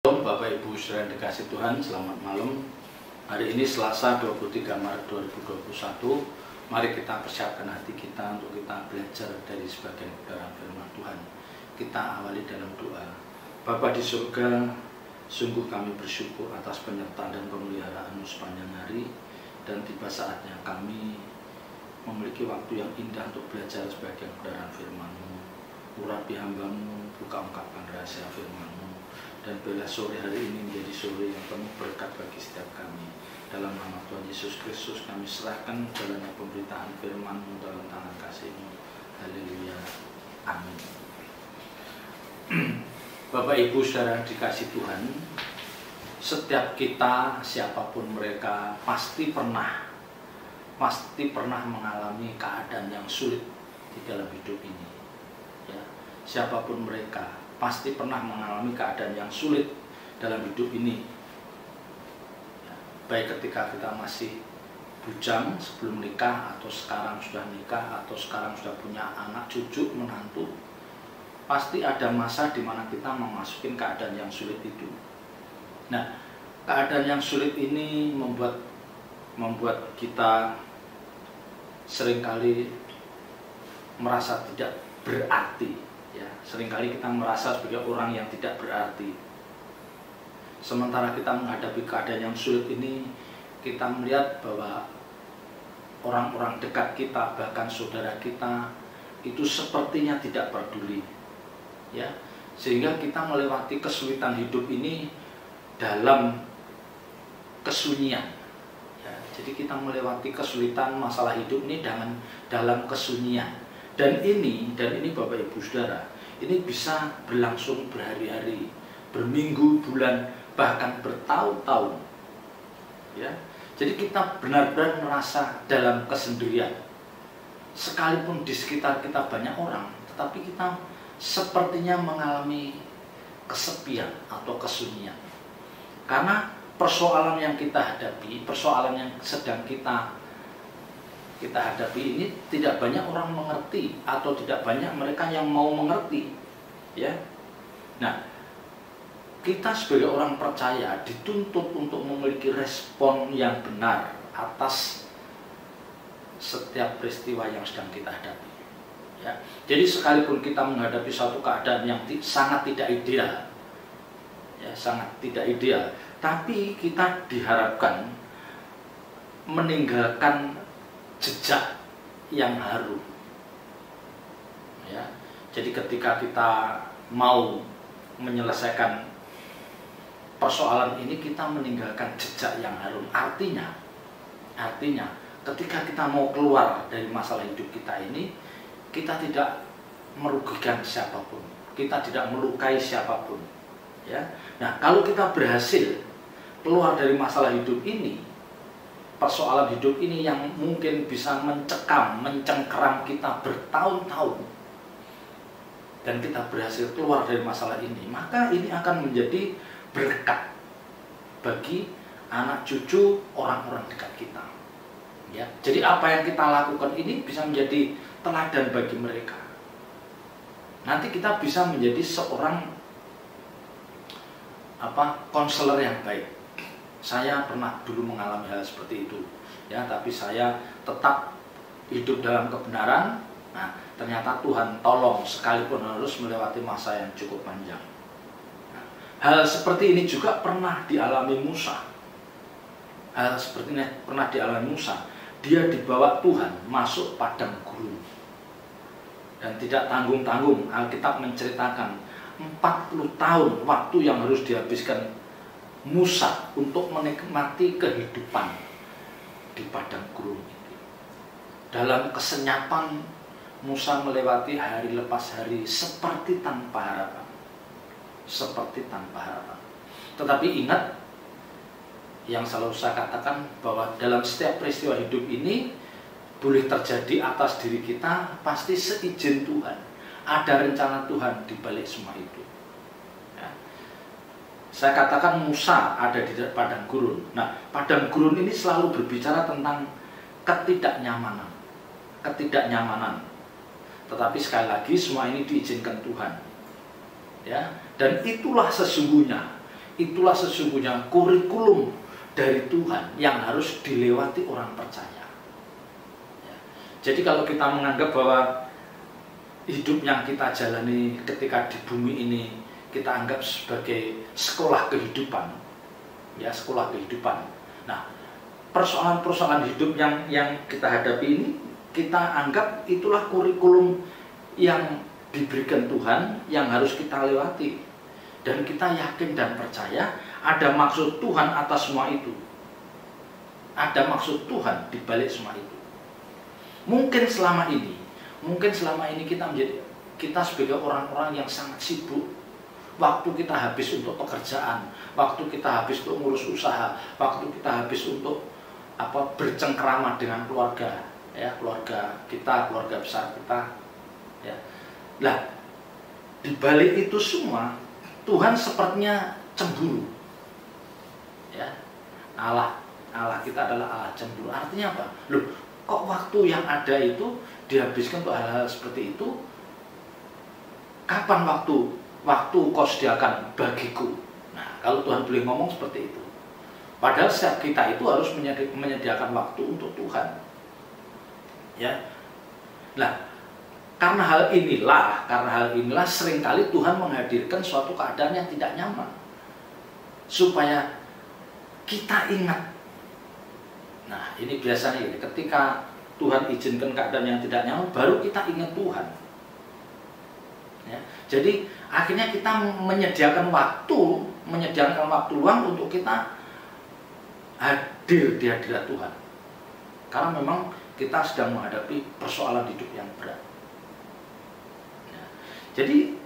Bapak Ibu saudara dikasih Tuhan, selamat malam. Hari ini Selasa 23 Maret 2021. Mari kita persiapkan hati kita untuk kita belajar dari sebagian kebenaran firman Tuhan. Kita awali dalam doa. Bapa di surga, sungguh kami bersyukur atas penyertaan dan pemeliharaan-Mu sepanjang hari, dan tiba saatnya kami memiliki waktu yang indah untuk belajar sebagian kebenaran firman-Mu. Urapi hamba-Mu, buka ungkapan rahasia firman-Mu, dan bila sore hari ini menjadi sore yang penuh berkat bagi setiap kami. Dalam nama Tuhan Yesus Kristus kami serahkan jalannya pemberitaan firman-Mu dalam tangan kasih-Mu. Haleluya. Amin. Bapak Ibu saudara dikasih Tuhan, setiap kita, siapapun mereka, pasti pernah mengalami keadaan yang sulit di dalam hidup ini. Ya, siapapun mereka pasti pernah mengalami keadaan yang sulit dalam hidup ini. Ya, baik ketika kita masih bujang sebelum nikah, atau sekarang sudah nikah, atau sekarang sudah punya anak, cucu, menantu, pasti ada masa di mana kita memasuki keadaan yang sulit itu. Nah, keadaan yang sulit ini membuat kita seringkali merasa tidak berarti. Ya, seringkali kita merasa sebagai orang yang tidak berarti. Sementara kita menghadapi keadaan yang sulit ini, kita melihat bahwa orang-orang dekat kita, bahkan saudara kita, itu sepertinya tidak peduli. Ya, sehingga kita melewati kesulitan hidup ini dalam kesunyian. Ya, jadi kita melewati kesulitan masalah hidup ini dalam kesunyian. Dan ini Bapak Ibu Saudara, ini bisa berlangsung berhari-hari, berminggu, bulan, bahkan bertahun-tahun. Ya, jadi kita benar-benar merasa dalam kesendirian. Sekalipun di sekitar kita banyak orang, tetapi kita sepertinya mengalami kesepian atau kesunyian. Karena persoalan yang kita hadapi, persoalan yang sedang kita hadapi ini tidak banyak orang mengerti, atau tidak banyak mereka yang mau mengerti. Ya. Nah, kita sebagai orang percaya dituntut untuk memiliki respon yang benar atas setiap peristiwa yang sedang kita hadapi. Ya. Jadi sekalipun kita menghadapi suatu keadaan yang sangat tidak ideal, ya, sangat tidak ideal, tapi kita diharapkan meninggalkan jejak yang harum. Ya. Jadi ketika kita mau menyelesaikan persoalan ini, kita meninggalkan jejak yang harum. Artinya ketika kita mau keluar dari masalah hidup kita ini, kita tidak merugikan siapapun, kita tidak melukai siapapun. Ya. Nah, kalau kita berhasil keluar dari masalah hidup ini, persoalan hidup ini yang mungkin bisa mencengkeram kita bertahun-tahun, dan kita berhasil keluar dari masalah ini, maka ini akan menjadi berkat bagi anak cucu orang-orang dekat kita. Ya. Jadi apa yang kita lakukan ini bisa menjadi teladan bagi mereka. Nanti kita bisa menjadi seorang konselor yang baik. Saya pernah dulu mengalami hal seperti itu, ya, tapi saya tetap hidup dalam kebenaran. Nah, ternyata Tuhan tolong sekalipun harus melewati masa yang cukup panjang. Nah, hal seperti ini juga pernah dialami Musa. Dia dibawa Tuhan masuk padang gurun. Dan tidak tanggung-tanggung, Alkitab menceritakan 40 tahun waktu yang harus dihabiskan Musa untuk menikmati kehidupan di padang gurun itu. Dalam kesenyapan, Musa melewati hari lepas hari seperti tanpa harapan. Tetapi ingat, yang selalu saya katakan, bahwa dalam setiap peristiwa hidup ini boleh terjadi atas diri kita pasti seizin Tuhan. Ada rencana Tuhan di balik semua itu. Ya. Saya katakan Musa ada di padang gurun. Nah, padang gurun ini selalu berbicara tentang ketidaknyamanan. Tetapi sekali lagi semua ini diizinkan Tuhan. Ya, dan itulah sesungguhnya itulah sesungguhnya kurikulum dari Tuhan yang harus dilewati orang percaya. Ya. Jadi kalau kita menganggap bahwa hidup yang kita jalani ketika di bumi ini kita anggap sebagai sekolah kehidupan, ya, sekolah kehidupan. Nah, persoalan-persoalan hidup yang kita hadapi ini kita anggap itulah kurikulum yang diberikan Tuhan yang harus kita lewati, dan kita yakin dan percaya ada maksud Tuhan atas semua itu. Ada maksud Tuhan di balik semua itu. Mungkin selama ini kita sebagai orang-orang yang sangat sibuk. Waktu kita habis untuk pekerjaan, waktu kita habis untuk ngurus usaha, waktu kita habis untuk bercengkrama dengan keluarga, ya, keluarga kita, keluarga besar kita, ya. Nah, di balik itu semua Tuhan sepertinya cemburu, ya. Allah kita adalah Allah cemburu. Artinya apa? Loh, kok waktu yang ada itu dihabiskan untuk hal-hal seperti itu? Kapan waktu kau sediakan bagiku? Nah, kalau Tuhan boleh ngomong seperti itu. Padahal setiap kita itu harus menyediakan waktu untuk Tuhan. Ya. Nah, karena hal inilah seringkali Tuhan menghadirkan suatu keadaan yang tidak nyaman supaya kita ingat. Nah, ini biasanya ini, ketika Tuhan izinkan keadaan yang tidak nyaman, baru kita ingat Tuhan. Ya. Jadi akhirnya kita menyediakan waktu luang untuk kita hadir di hadirat Tuhan. Karena memang kita sedang menghadapi persoalan hidup yang berat. Ya. Jadi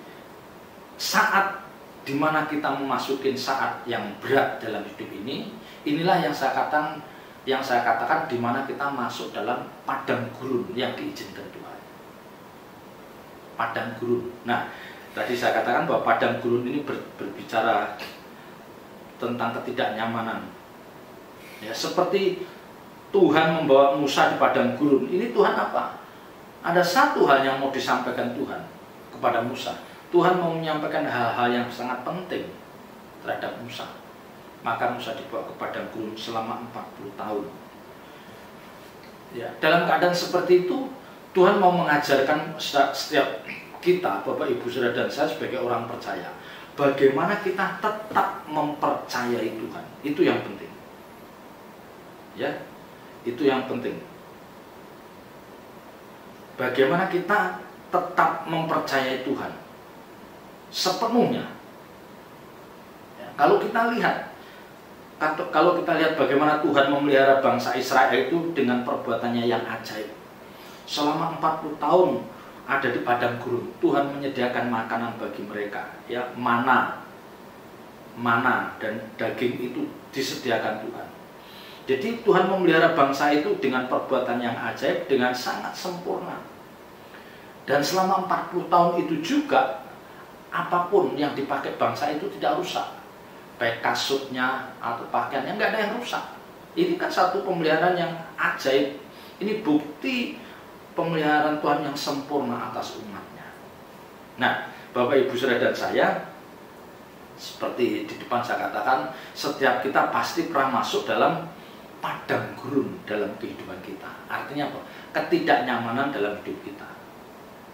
saat dimana kita memasukin saat yang berat dalam hidup ini, inilah yang saya katakan dimana kita masuk dalam padang gurun yang diizinkan Tuhan. Padang gurun. Nah, tadi saya katakan bahwa padang gurun ini berbicara tentang ketidaknyamanan. Ya, seperti Tuhan membawa Musa di padang gurun. Ini Tuhan apa? Ada satu hal yang mau disampaikan Tuhan kepada Musa. Tuhan mau menyampaikan hal-hal yang sangat penting terhadap Musa. Maka Musa dibawa ke padang gurun selama 40 tahun. Ya, dalam keadaan seperti itu, Tuhan mau mengajarkan setiap kita, Bapak, Ibu, Saudara, dan saya sebagai orang percaya, bagaimana kita tetap mempercayai Tuhan. Itu yang penting. Ya, itu yang penting. Bagaimana kita tetap mempercayai Tuhan sepenuhnya. Ya, kalau kita lihat bagaimana Tuhan memelihara bangsa Israel itu dengan perbuatannya yang ajaib. Selama 40 tahun ada di padang gurun, Tuhan menyediakan makanan bagi mereka, ya, mana dan daging itu disediakan Tuhan. Jadi Tuhan memelihara bangsa itu dengan perbuatan yang ajaib, dengan sangat sempurna. Dan selama 40 tahun itu juga apapun yang dipakai bangsa itu tidak rusak. Baik kasutnya atau pakaiannya, nggak ada yang rusak. Ini kan satu pemeliharaan yang ajaib. Ini bukti pemeliharaan Tuhan yang sempurna atas umatnya. Nah, Bapak, Ibu, Saudara, dan saya, seperti di depan saya katakan, setiap kita pasti pernah masuk dalam padang gurun dalam kehidupan kita. Artinya apa? Ketidaknyamanan dalam hidup kita.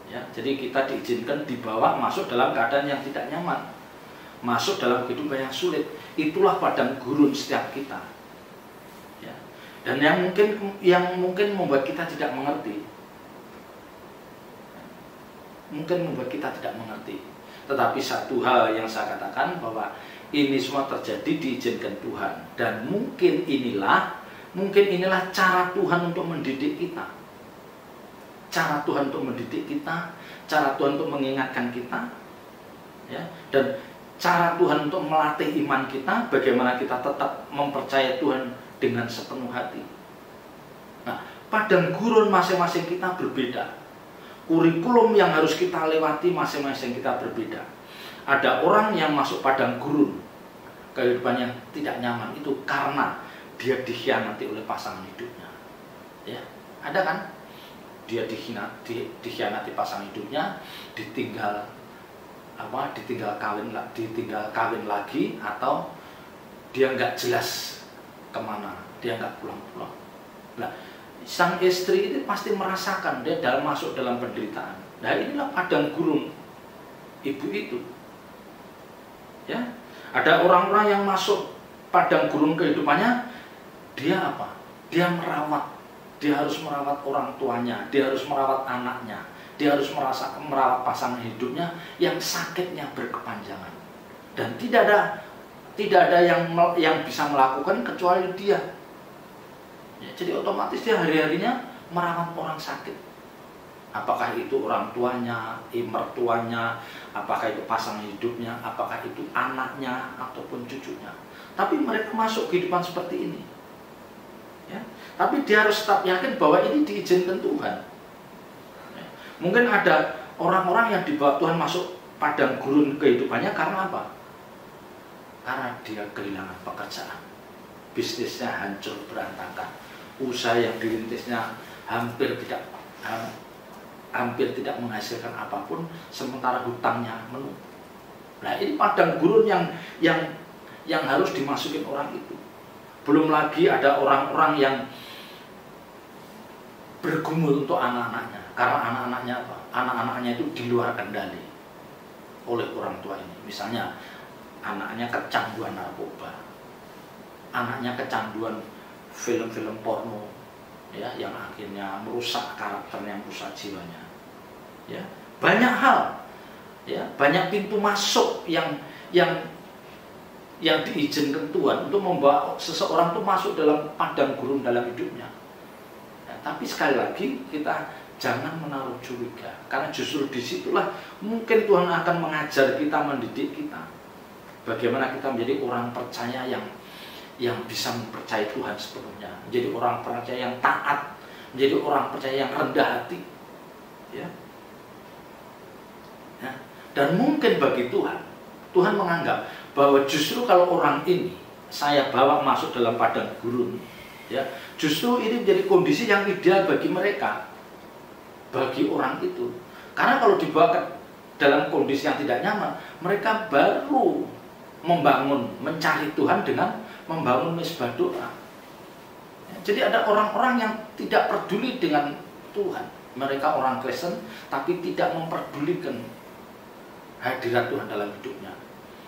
Ya, jadi kita diizinkan dibawa masuk dalam keadaan yang tidak nyaman, masuk dalam kehidupan yang sulit. Itulah padang gurun setiap kita. Ya. Dan yang mungkin membuat kita tidak mengerti. Tetapi satu hal yang saya katakan bahwa ini semua terjadi diizinkan Tuhan, dan mungkin inilah cara Tuhan untuk mendidik kita. Cara Tuhan untuk mendidik kita, cara Tuhan untuk mengingatkan kita, ya, dan cara Tuhan untuk melatih iman kita, bagaimana kita tetap mempercayai Tuhan dengan sepenuh hati. Nah, padang gurun masing-masing kita berbeda. Kurikulum yang harus kita lewati masing-masing kita berbeda. Ada orang yang masuk padang gurun, kehidupan yang tidak nyaman itu karena dia dikhianati oleh pasangan hidupnya. Ya, ada kan? Dia dikhianati pasangan hidupnya, ditinggal ditinggal kawin lagi, atau dia nggak jelas kemana, dia nggak pulang-pulang. Nah, sang istri itu pasti merasakan dia masuk dalam penderitaan. Nah, inilah padang gurun ibu itu. Ya, ada orang-orang yang masuk padang gurun kehidupannya, dia apa? Dia merawat, dia harus merawat orang tuanya, dia harus merawat anaknya, dia harus merawat pasangan hidupnya yang sakitnya berkepanjangan, dan tidak ada yang bisa melakukan kecuali dia. Ya, jadi otomatis dia hari-harinya merawat orang sakit. Apakah itu orang tuanya, mertuanya, apakah itu pasangan hidupnya, apakah itu anaknya ataupun cucunya. Tapi mereka masuk kehidupan seperti ini. Ya, tapi dia harus tetap yakin bahwa ini diizinkan Tuhan. Ya, mungkin ada orang-orang yang dibawa Tuhan masuk padang gurun kehidupannya karena apa? Karena dia kehilangan pekerjaan, bisnisnya hancur berantakan, usaha yang dirintisnya hampir tidak menghasilkan apapun, sementara hutangnya menumpuk. Nah, ini padang gurun yang harus dimasukin orang itu. Belum lagi ada orang-orang yang bergumul untuk anak-anaknya, karena anak-anaknya apa? Anak-anaknya itu di luar kendali oleh orang tua ini. Misalnya anaknya kecanduan narkoba, anaknya kecanduan film-film porno, ya, yang akhirnya merusak karakternya, merusak jiwanya. Ya, banyak hal, ya, banyak pintu masuk yang diizinkan Tuhan untuk membawa seseorang itu masuk dalam padang gurun dalam hidupnya. Ya, tapi sekali lagi kita jangan menaruh curiga, karena justru disitulah mungkin Tuhan akan mengajar kita, mendidik kita, bagaimana kita menjadi orang percaya yang bisa mempercayai Tuhan sepenuhnya, menjadi orang percaya yang taat, menjadi orang percaya yang rendah hati, ya. Ya. Dan mungkin bagi Tuhan menganggap bahwa justru kalau orang ini saya bawa masuk dalam padang gurun, ya, justru ini menjadi kondisi yang ideal bagi mereka, bagi orang itu. Karena kalau dibawa ke dalam kondisi yang tidak nyaman, mereka baru mencari Tuhan dengan membangun mezbah doa. Jadi ada orang-orang yang tidak peduli dengan Tuhan. Mereka orang Kristen tapi tidak memperdulikan hadirat Tuhan dalam hidupnya.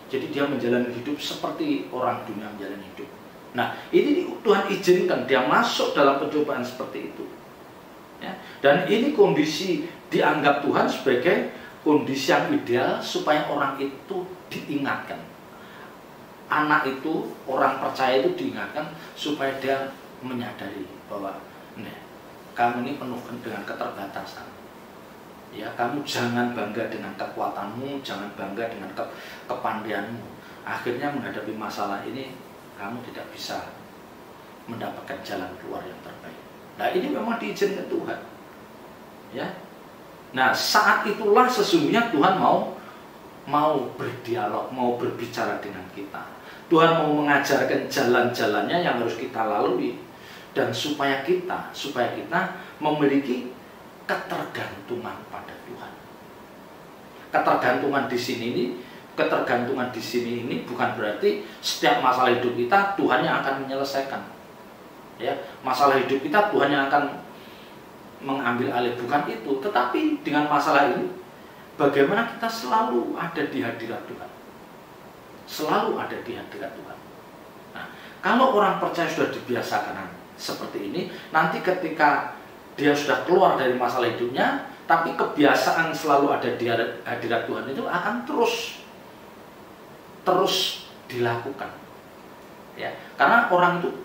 Jadi dia menjalani hidup seperti orang dunia menjalani hidup. Nah, ini Tuhan izinkan dia masuk dalam pencobaan seperti itu. Ya. Dan ini kondisi dianggap Tuhan sebagai kondisi yang ideal supaya orang itu diingatkan. Anak itu, orang percaya itu diingatkan supaya dia menyadari bahwa kamu ini penuh dengan keterbatasan. Ya, kamu jangan bangga dengan kekuatanmu, jangan bangga dengan kepandaianmu. Akhirnya menghadapi masalah ini kamu tidak bisa mendapatkan jalan keluar yang terbaik. Nah, ini memang diizinkan Tuhan. Ya. Nah, saat itulah sesungguhnya Tuhan mau berdialog, mau berbicara dengan kita. Tuhan mau mengajarkan jalan-jalannya yang harus kita lalui, dan supaya kita memiliki ketergantungan pada Tuhan. Ketergantungan di sini ini bukan berarti setiap masalah hidup kita Tuhan yang akan menyelesaikan. Ya, masalah hidup kita Tuhan yang akan mengambil alih, bukan itu. Tetapi dengan masalah ini, bagaimana kita selalu ada di hadirat Tuhan. Selalu ada di hadirat Tuhan. Nah, kalau orang percaya sudah dibiasakan seperti ini, nanti ketika dia sudah keluar dari masalah hidupnya, tapi kebiasaan selalu ada di hadirat Tuhan itu akan terus dilakukan. Ya, karena orang itu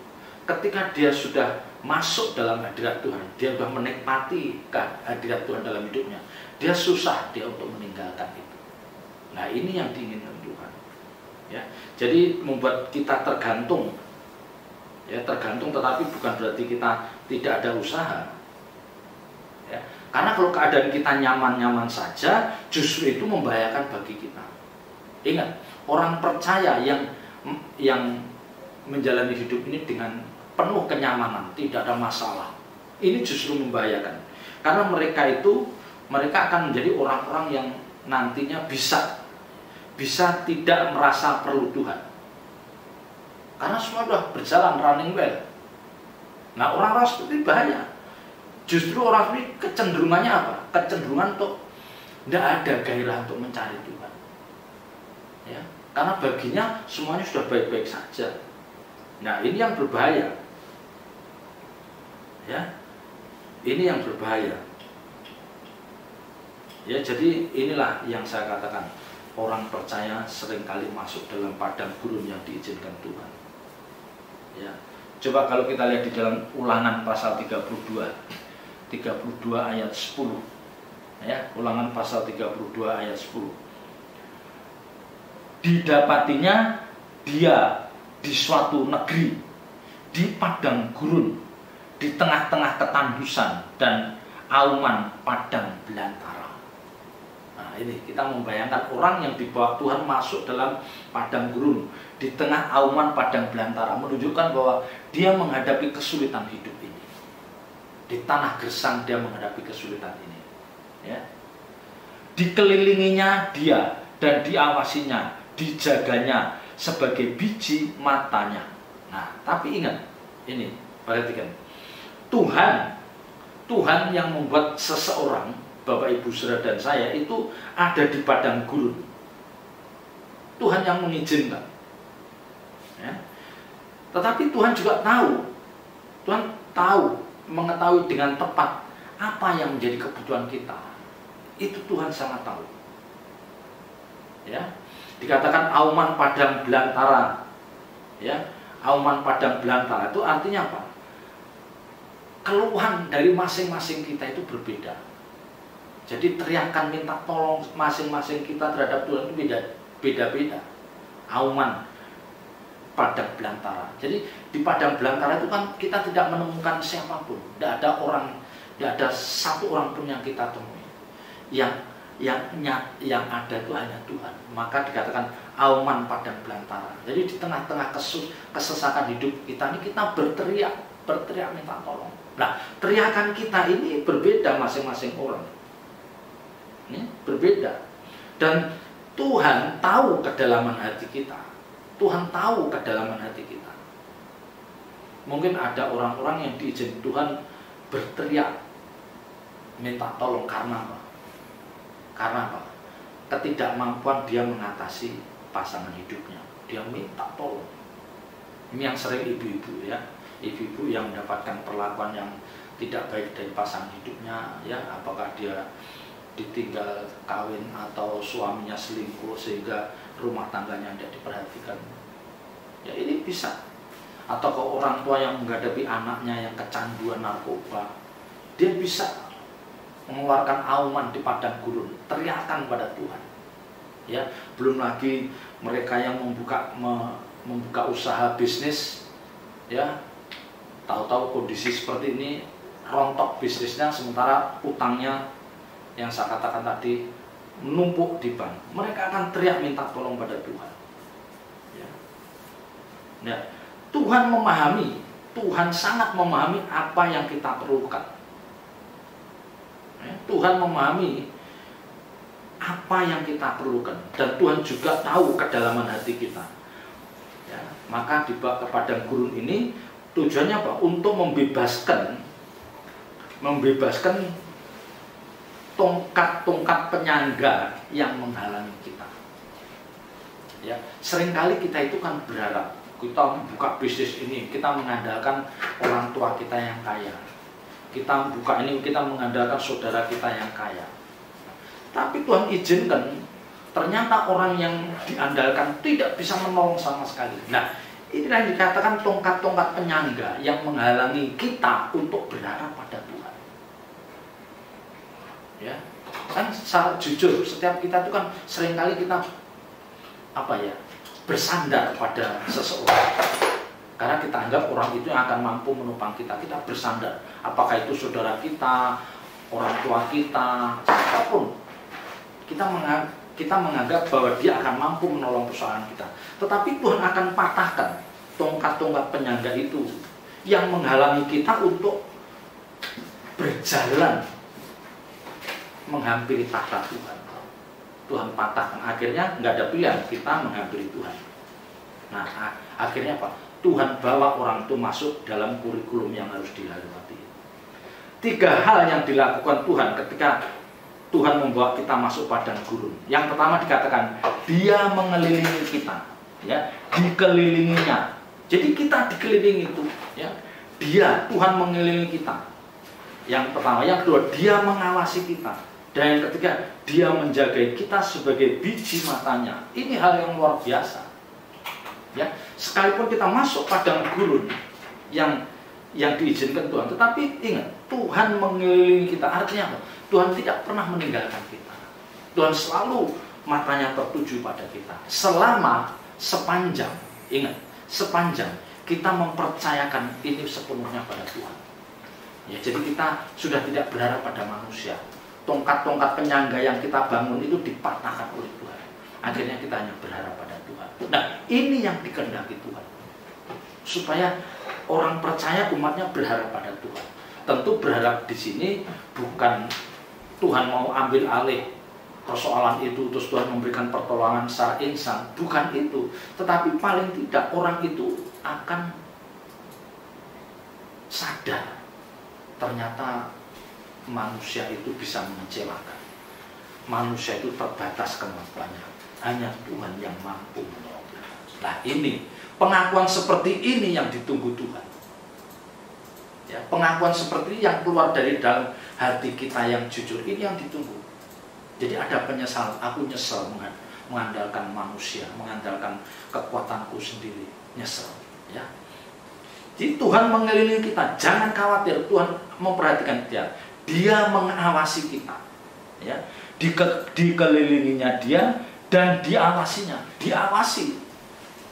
ketika dia sudah masuk dalam hadirat Tuhan, dia sudah menikmati hadirat Tuhan dalam hidupnya, dia susah dia untuk meninggalkan itu. Nah, ini yang diinginkan Tuhan. Ya, jadi membuat kita tergantung. Ya, tergantung, tetapi bukan berarti kita tidak ada usaha. Ya, karena kalau keadaan kita nyaman-nyaman saja, justru itu membahayakan bagi kita. Ingat, orang percaya yang menjalani hidup ini dengan penuh kenyamanan, tidak ada masalah, ini justru membahayakan. Karena mereka akan menjadi orang-orang yang nantinya bisa bisa tidak merasa perlu Tuhan. Karena semua sudah berjalan running well. Nah, orang-orang seperti ini bahaya. Justru orang ini kecenderungannya apa? Kecenderungan untuk tidak ada gairah untuk mencari Tuhan. Ya, karena baginya semuanya sudah baik-baik saja. Nah, ini yang berbahaya. Ya, ini yang berbahaya. Ya, jadi inilah yang saya katakan, orang percaya seringkali masuk dalam padang gurun yang diizinkan Tuhan. Ya, coba kalau kita lihat di dalam Ulangan pasal 32 ayat 10. Ya, Ulangan pasal 32 ayat 10. Didapatinya dia di suatu negeri, di padang gurun, di tengah-tengah ketandusan dan auman padang belantara. Nah, ini kita membayangkan orang yang dibawa Tuhan masuk dalam padang gurun, di tengah auman padang belantara, menunjukkan bahwa dia menghadapi kesulitan hidup ini. Di tanah gersang dia menghadapi kesulitan ini. Ya. Dikelilinginya dia dan diawasinya, dijaganya sebagai biji matanya. Nah, tapi ingat, ini perhatikan, Tuhan yang membuat seseorang, Bapak Ibu Saudara dan saya, itu ada di padang gurun. Tuhan yang mengizinkan. Ya. Tetapi Tuhan juga tahu, mengetahui dengan tepat apa yang menjadi kebutuhan kita. Itu Tuhan sangat tahu. Ya, dikatakan auman padang belantara. Ya, auman padang belantara itu artinya apa? Keluhan dari masing-masing kita itu berbeda. Jadi teriakan minta tolong masing-masing kita terhadap Tuhan itu beda-beda. Auman padang belantara. Jadi di padang belantara itu kan kita tidak menemukan siapapun. Tidak ada orang, tidak ada satu orang pun yang kita temui. Yang ada itu hanya Tuhan. Maka dikatakan auman padang belantara. Jadi di tengah-tengah kesesakan hidup kita ini, kita berteriak minta tolong. Nah, teriakan kita ini berbeda masing-masing orang. Ini berbeda. Dan Tuhan tahu kedalaman hati kita. Tuhan tahu kedalaman hati kita. Mungkin ada orang-orang yang diizinkan Tuhan berteriak minta tolong karena apa? Karena apa? Ketidakmampuan dia mengatasi pasangan hidupnya. Dia minta tolong. Ini yang sering ibu-ibu, ya. Ibu-ibu yang mendapatkan perlakuan yang tidak baik dari pasangan hidupnya, ya, apakah dia ditinggal kawin atau suaminya selingkuh sehingga rumah tangganya tidak diperhatikan. Ya, ini bisa. Atau ke orang tua yang menghadapi anaknya yang kecanduan narkoba, dia bisa mengeluarkan auman di padang gurun, teriakan pada Tuhan. Ya, belum lagi mereka yang membuka usaha bisnis, ya, tahu-tahu kondisi seperti ini, rontok bisnisnya, sementara utangnya yang saya katakan tadi menumpuk di bank. Mereka akan teriak minta tolong pada Tuhan. Ya. Ya. Tuhan memahami, Tuhan sangat memahami apa yang kita perlukan. Ya. Tuhan memahami apa yang kita perlukan, dan Tuhan juga tahu kedalaman hati kita. Ya. Maka dibawa ke padang gurun ini tujuannya apa? Untuk membebaskan tongkat-tongkat penyangga yang menghalangi kita. Ya, seringkali kita itu kan berharap kita buka bisnis ini, kita mengandalkan orang tua kita yang kaya. Kita buka ini, kita mengandalkan saudara kita yang kaya. Tapi Tuhan izinkan, ternyata orang yang diandalkan tidak bisa menolong sama sekali. Nah, inilah yang dikatakan tongkat-tongkat penyangga yang menghalangi kita untuk berharap pada Tuhan. Ya, kan secara jujur, setiap kita itu kan seringkali kita bersandar pada seseorang. Karena kita anggap orang itu yang akan mampu menopang kita. Kita bersandar, apakah itu saudara kita, orang tua kita, siapapun. Kita menganggap bahwa dia akan mampu menolong persoalan kita. Tetapi Tuhan akan patahkan tongkat-tongkat penyangga itu yang menghalangi kita untuk berjalan menghampiri tahta Tuhan. Tuhan patahkan. Akhirnya nggak ada pilihan, kita menghampiri Tuhan. Nah, akhirnya apa? Tuhan bawa orang itu masuk dalam kurikulum yang harus dilewati. 3 hal yang dilakukan Tuhan ketika Tuhan membawa kita masuk padang gurun. Yang pertama dikatakan, Dia mengelilingi kita, ya, dikelilinginya. Jadi kita dikelilingi itu, ya. Dia, Tuhan mengelilingi kita. Yang pertama, yang kedua, Dia mengawasi kita. Dan yang ketiga, Dia menjaga kita sebagai biji matanya. Ini hal yang luar biasa. Ya, sekalipun kita masuk padang gurun yang diizinkan Tuhan, tetapi ingat, Tuhan mengelilingi kita. Artinya apa? Tuhan tidak pernah meninggalkan kita. Tuhan selalu matanya tertuju pada kita. Sepanjang, ingat, sepanjang kita mempercayakan ini sepenuhnya pada Tuhan. Ya, jadi kita sudah tidak berharap pada manusia. Tongkat-tongkat penyangga yang kita bangun itu dipatahkan oleh Tuhan. Akhirnya kita hanya berharap pada Tuhan. Nah, ini yang dikehendaki Tuhan. Supaya orang percaya, umatnya berharap pada Tuhan. Tentu berharap di sini bukan Tuhan mau ambil alih persoalan itu, terus Tuhan memberikan pertolongan secara insan. Bukan itu. Tetapi paling tidak orang itu akan sadar ternyata manusia itu bisa mengecewakan. Manusia itu terbatas kemampuannya. Hanya Tuhan yang mampu menolong. Nah, ini pengakuan seperti ini yang ditunggu Tuhan. Ya, pengakuan seperti yang keluar dari dalam hati kita yang jujur, ini yang ditunggu. Jadi ada penyesalan. Aku nyesel mengandalkan manusia, mengandalkan kekuatanku sendiri. Nyesel, ya. Jadi Tuhan mengelilingi kita. Jangan khawatir, Tuhan memperhatikan dia. Dia mengawasi kita, ya. Dikelilinginya Dia dan diawasinya. Diawasi.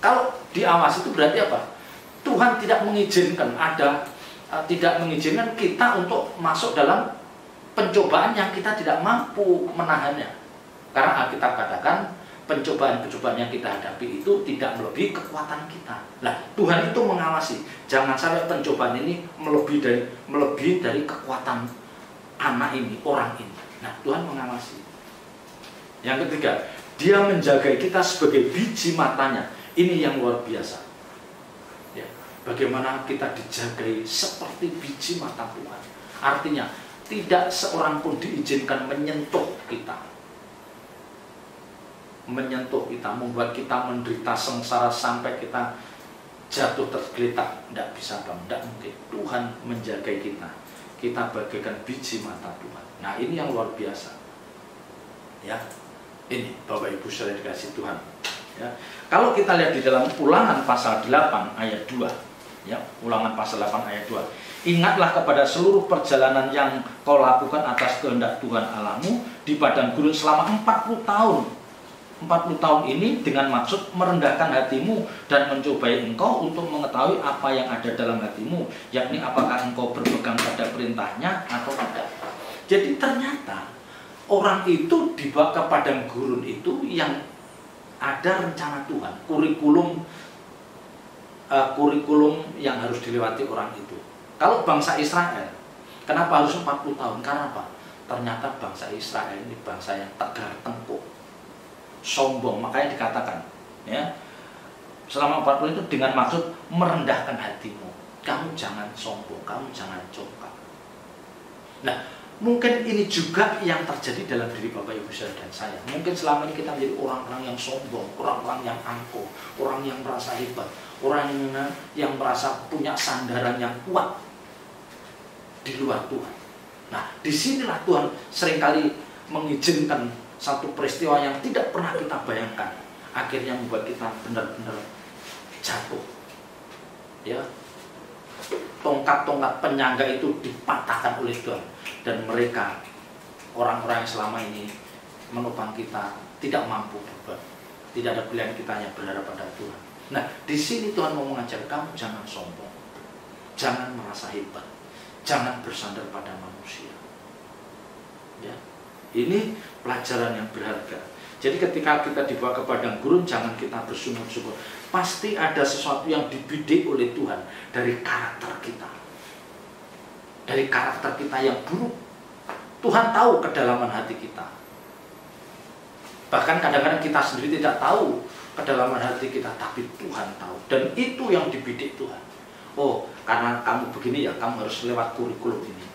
Kalau diawasi itu berarti apa? Tuhan tidak mengizinkan tidak mengizinkan kita untuk masuk dalam pencobaan yang kita tidak mampu menahannya. Karena Alkitab katakan pencobaan-pencobaan yang kita hadapi itu tidak melebihi kekuatan kita. Nah, Tuhan itu mengawasi. Jangan sampai pencobaan ini melebihi dari kekuatan anak ini, orang ini. Nah, Tuhan mengawasi. Yang ketiga, Dia menjaga kita sebagai biji matanya. Ini yang luar biasa. Ya, bagaimana kita dijagai seperti biji mata Tuhan. Artinya, tidak seorang pun diizinkan menyentuh kita. Menyentuh kita, membuat kita menderita sengsara sampai kita jatuh tergeletak. Tidak bisa, Bang. Tidak mungkin. Tuhan menjaga kita. Kita bagaikan biji mata Tuhan. Nah, ini yang luar biasa. Ya. Ini Bapak Ibu saudara dikasih Tuhan, ya. Kalau kita lihat di dalam Ulangan pasal 8 ayat 2, ya, Ulangan pasal 8 ayat 2. Ingatlah kepada seluruh perjalanan yang kau lakukan atas kehendak Tuhan Allahmu di padang gurun selama 40 tahun. 40 tahun ini dengan maksud merendahkan hatimu dan mencobai engkau untuk mengetahui apa yang ada dalam hatimu, yakni apakah engkau berpegang pada perintahnya atau tidak. Jadi ternyata orang itu dibawa ke padang gurun itu yang ada rencana Tuhan, kurikulum yang harus dilewati orang itu. Kalau bangsa Israel, kenapa harus 40 tahun? Karena apa? Ternyata bangsa Israel ini bangsa yang tegar tengkuk, sombong. Makanya dikatakan, ya, selama 40 itu dengan maksud merendahkan hatimu. Kamu jangan sombong, kamu jangan congkak. Nah, mungkin ini juga yang terjadi dalam diri Bapak Ibu saudara dan saya. Mungkin selama ini kita menjadi orang-orang yang sombong, orang-orang yang angkuh, orang yang merasa hebat, orang yang merasa punya sandaran yang kuat di luar Tuhan. Nah, disinilah Tuhan seringkali mengizinkan satu peristiwa yang tidak pernah kita bayangkan. Akhirnya membuat kita benar-benar jatuh. Ya, tongkat-tongkat penyangga itu dipatahkan oleh Tuhan. Dan mereka, orang-orang yang selama ini menopang kita, tidak mampu berbuat. Tidak ada pilihan, kita hanya berharap pada Tuhan. Nah, di sini Tuhan mau mengajar kamu jangan sombong, jangan merasa hebat, jangan bersandar pada manusia. Ya, ini pelajaran yang berharga. Jadi ketika kita dibawa ke padang gurun, jangan kita bersungut-sungut. Pasti ada sesuatu yang dibidik oleh Tuhan dari karakter kita. Dari karakter kita yang buruk. Tuhan tahu kedalaman hati kita. Bahkan kadang-kadang kita sendiri tidak tahu kedalaman hati kita, tapi Tuhan tahu. Dan itu yang dibidik Tuhan. Oh, karena kamu begini ya, kamu harus lewat kurikulum ini.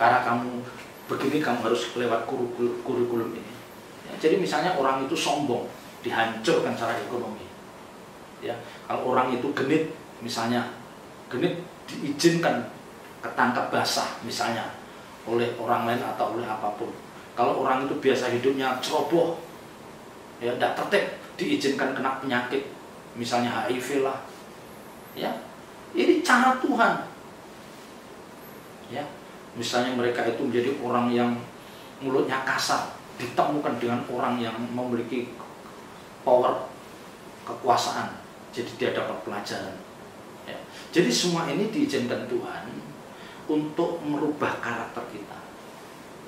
Karena kamu begini, kamu harus lewat kurikulum ini. Ya, jadi misalnya orang itu sombong, dihancurkan secara ekonomi. Ya, kalau orang itu genit, misalnya genit diizinkan ketangkap basah, misalnya oleh orang lain atau oleh apapun. Kalau orang itu biasa hidupnya ceroboh, ya tidak tertib, diizinkan kena penyakit, misalnya HIV lah, ya ini cara Tuhan. Ya, misalnya mereka itu menjadi orang yang mulutnya kasar, ditemukan dengan orang yang memiliki power, kekuasaan, jadi dia dapat pelajaran. Ya. Jadi semua ini diizinkan Tuhan untuk merubah karakter kita.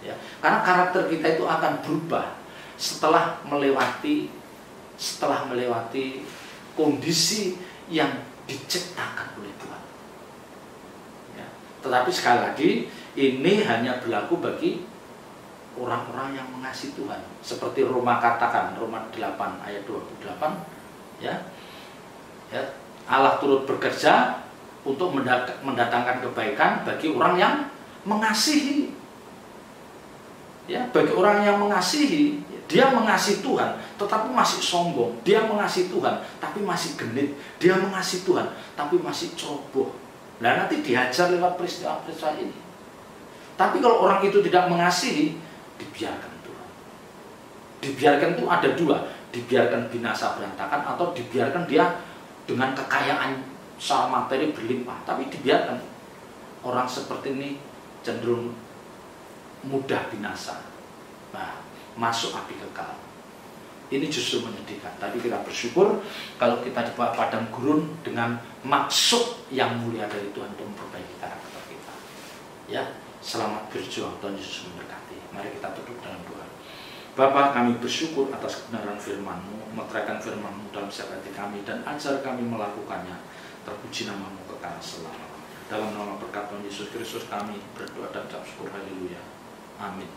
Ya, karena karakter kita itu akan berubah setelah melewati kondisi yang diciptakan oleh Tuhan. Ya, tetapi sekali lagi ini hanya berlaku bagi orang-orang yang mengasihi Tuhan. Seperti Roma katakan, Roma 8 ayat 28, ya. Ya, Allah turut bekerja untuk mendatangkan kebaikan bagi orang yang mengasihi. Ya, bagi orang yang mengasihi, dia mengasihi Tuhan, tetapi masih sombong. Dia mengasihi Tuhan, tapi masih genit. Dia mengasihi Tuhan, tapi masih ceroboh. Nah, nanti dihajar lewat peristiwa-peristiwa ini. Tapi kalau orang itu tidak mengasihi, dibiarkan Tuhan. Dibiarkan itu ada dua, dibiarkan binasa berantakan atau dibiarkan dia dengan kekayaan secara materi berlimpah. Tapi dibiarkan orang seperti ini cenderung mudah binasa, nah, masuk api kekal. Ini justru menyedihkan. Tapi kita bersyukur kalau kita dibawa padang gurun dengan maksud yang mulia dari Tuhan untuk memperbaiki karakter kita. Ya, selamat berjuang, Tuhan Yesus memberkati. Mari kita tutup dengan doa. Bapa, kami bersyukur atas kebenaran firman-Mu, meteraikan firman-Mu dalam setiap hati kami dan ajar kami melakukannya. Terpuji nama-Mu kekal selama-lamanya. Dalam nama berkat Tuhan Yesus Kristus kami berdoa dan ucap syukur. Haleluya. Amin.